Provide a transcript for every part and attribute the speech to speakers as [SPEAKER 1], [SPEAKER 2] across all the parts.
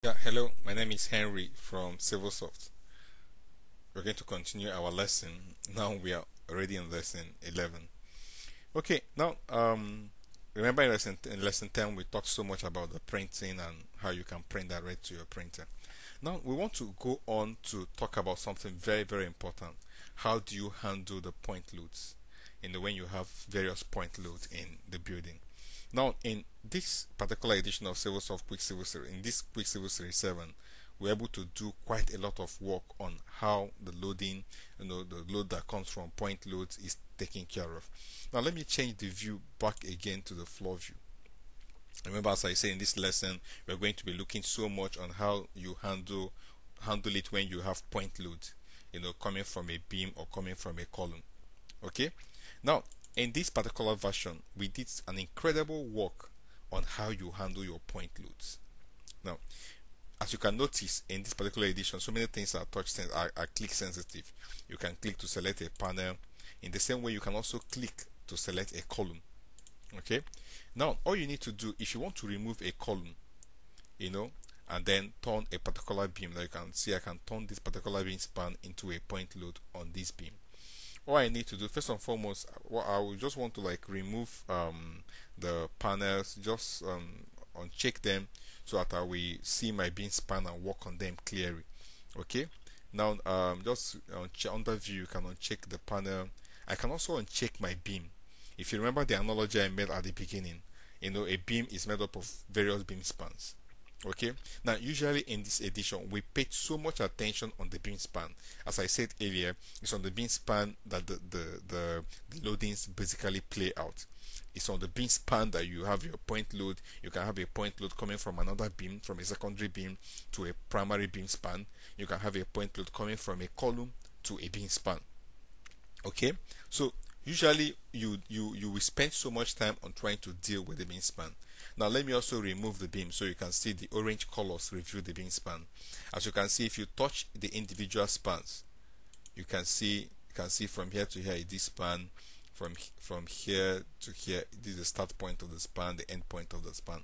[SPEAKER 1] Yeah, hello, my name is Henry from CivilSoft. We're going to continue our lesson. Now we are already in lesson 11. Okay, now remember in lesson 10 we talked so much about the printing and how you can print direct to your printer. Now we want to go on to talk about something very very important. How do you handle the point loads when you have various point loads in the building? Now, in this particular edition of CivilSoft Quick Civil Series, in this Quick Civil Series 7, we're able to do quite a lot of work on how the loading, the load that comes from point loads is taken care of. Now, let me change the view back again to the floor view. Remember, as I say in this lesson, we're going to be looking so much on how you handle it when you have point loads, coming from a beam or coming from a column. Okay, now in this particular version we did an incredible work on how you handle your point loads. Now, as you can notice in this particular edition, so many things are are click sensitive. You can click to select a panel. In the same way, you can also click to select a column. Okay, now all you need to do, if you want to remove a column, and then turn a particular beam, now you can see I can turn this particular beam span into a point load on this beam. All I need to do, first and foremost, I will just want to remove the panels, just uncheck them so that I will see my beam span and work on them clearly. Okay, now just under view you can uncheck the panel. I can also uncheck my beam. If you remember the analogy I made at the beginning, a beam is made up of various beam spans. Okay, now usually in this edition we paid so much attention on the beam span. As I said earlier, it's on the beam span that the loadings basically play out. It's on the beam span that you have your point load. You can have a point load coming from another beam, from a secondary beam to a primary beam span. You can have a point load coming from a column to a beam span. Okay, so usually you will spend so much time on trying to deal with the beam span. Now let me also remove the beam so you can see the orange colors review the beam span. As you can see, if you touch the individual spans, you can see from here to here this span, from here to here this is the start point of the span, the end point of the span.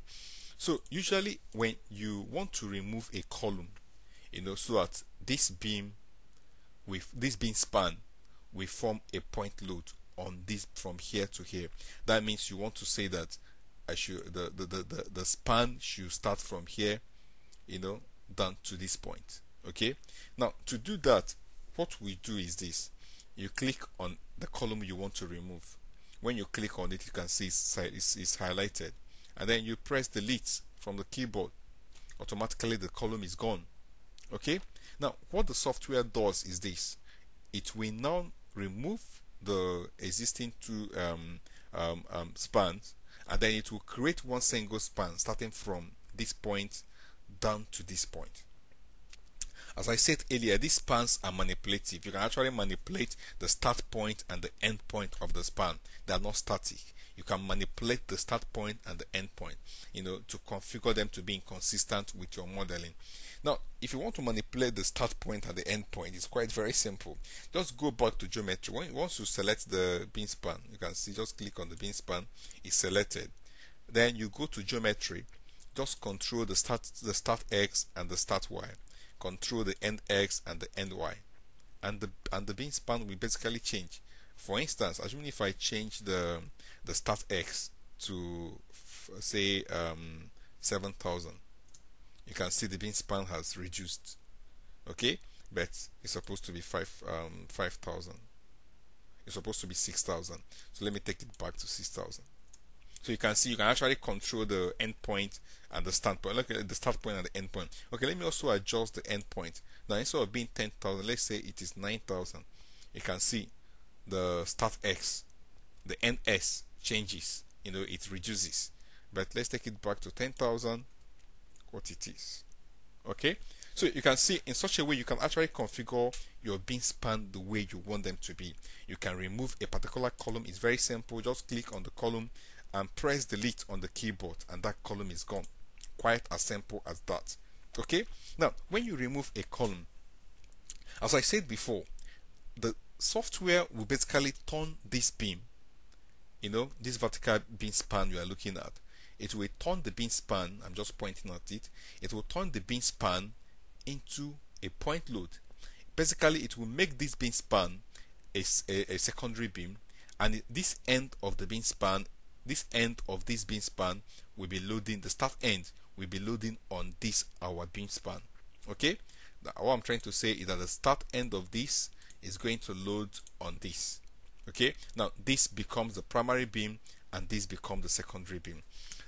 [SPEAKER 1] So usually when you want to remove a column, so that this beam span will form a point load on this from here to here. That means you want to say that the span should start from here, down to this point. Okay, now to do that, what we do is this: you click on the column you want to remove. When you click on it, you can see it's highlighted, and then you press delete from the keyboard. Automatically the column is gone. Okay, now what the software does is this: it will now remove the existing two spans, and then it will create one single span starting from this point down to this point. As I said earlier, these spans are manipulative. You can actually manipulate the start point and the end point of the span. They are not static. You can manipulate the start point and the end point, to configure them to be inconsistent with your modeling. Now, if you want to manipulate the start point and the end point, it's quite very simple. Just go back to geometry. Once you select the beam span, you can see, just click on the beam span, it's selected. Then you go to geometry, just control the start X and the start Y. Control the end X and the end Y. And the beam span will basically change. For instance, assuming if I change the start X to say 7,000, you can see the beam span has reduced. Okay, but it's supposed to be 5,000. It's supposed to be 6,000. So let me take it back to 6,000. So you can see you can actually control the end point and the start point. Look at the start point and the end point. Okay, let me also adjust the end point. Now instead of being 10,000, let's say it is 9,000. You can see the start X, the end S changes. It reduces. But let's take it back to 10,000. What it is. Okay, so you can see in such a way you can actually configure your beam span the way you want them to be. You can remove a particular column. It's very simple. Just click on the column and press delete on the keyboard, and that column is gone. Quite as simple as that. Okay, now when you remove a column, as I said before, the software will basically turn this beam, this vertical beam span you are looking at, it will turn the beam span, I'm just pointing at it, it will turn the beam span into a point load. Basically, it will make this beam span a secondary beam, and this end of the beam span, this end of this beam span will be loading, the start end will be loading on this our beam span. Okay, now, what I'm trying to say is that the start end of this is going to load on this. Okay, now this becomes the primary beam and this becomes the secondary beam.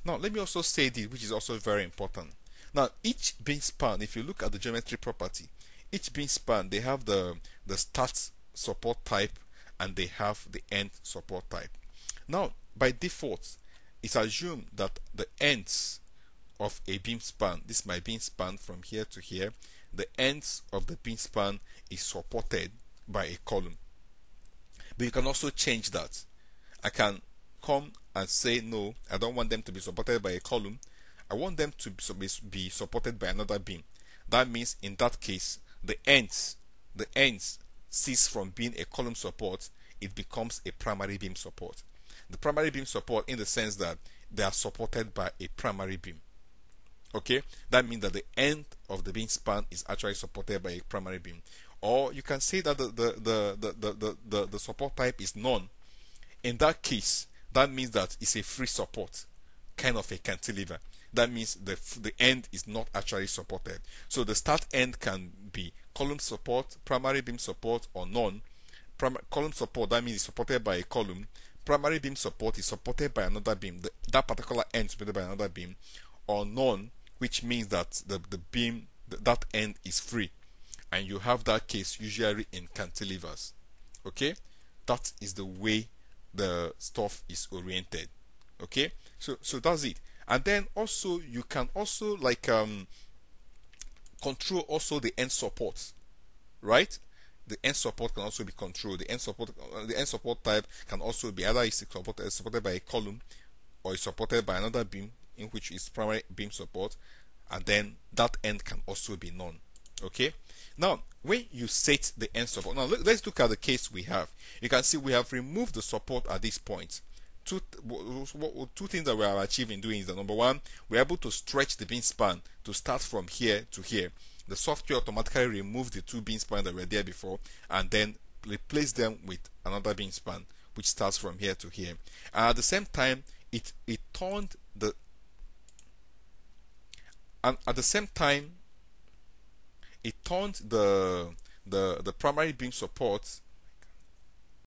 [SPEAKER 1] Now let me also say this, which is also very important. Now each beam span, if you look at the geometry property, each beam span, they have the start support type and they have the end support type. Now by default, it's assumed that the ends of a beam span, this is my beam span from here to here, the ends of the beam span is supported by a column. But you can also change that. I can come and say, no, I don't want them to be supported by a column. I want them to be supported by another beam. That means in that case, the ends cease from being a column support, it becomes a primary beam support. The primary beam support in the sense that they are supported by a primary beam. Okay, that means that the end of the beam span is actually supported by a primary beam. Or you can say that the support type is none. In that case, that means that it's a free support, kind of a cantilever. That means the end is not actually supported. So the start end can be column support, primary beam support, or none. Column support, that means it's supported by a column. Primary beam support is supported by another beam. That particular end is supported by another beam. Or none, which means that the beam, that end is free. And you have that case usually in cantilevers. Okay, that is the way the stuff is oriented. Okay, so that's it. And then also you can also like control also the end support, right? The end support can also be controlled. The end support type can also be either is supported by a column or is supported by another beam, in which is primary beam support, and then that end can also be none. Okay, now when you set the end support, now let's look at the case we have. You can see we have removed the support at this point. Two things that we are achieving doing is that, number one, we're able to stretch the beam span to start from here to here. The software automatically removed the two beam spans that were there before and then replace them with another beam span which starts from here to here. And at the same time, it turned the primary beam support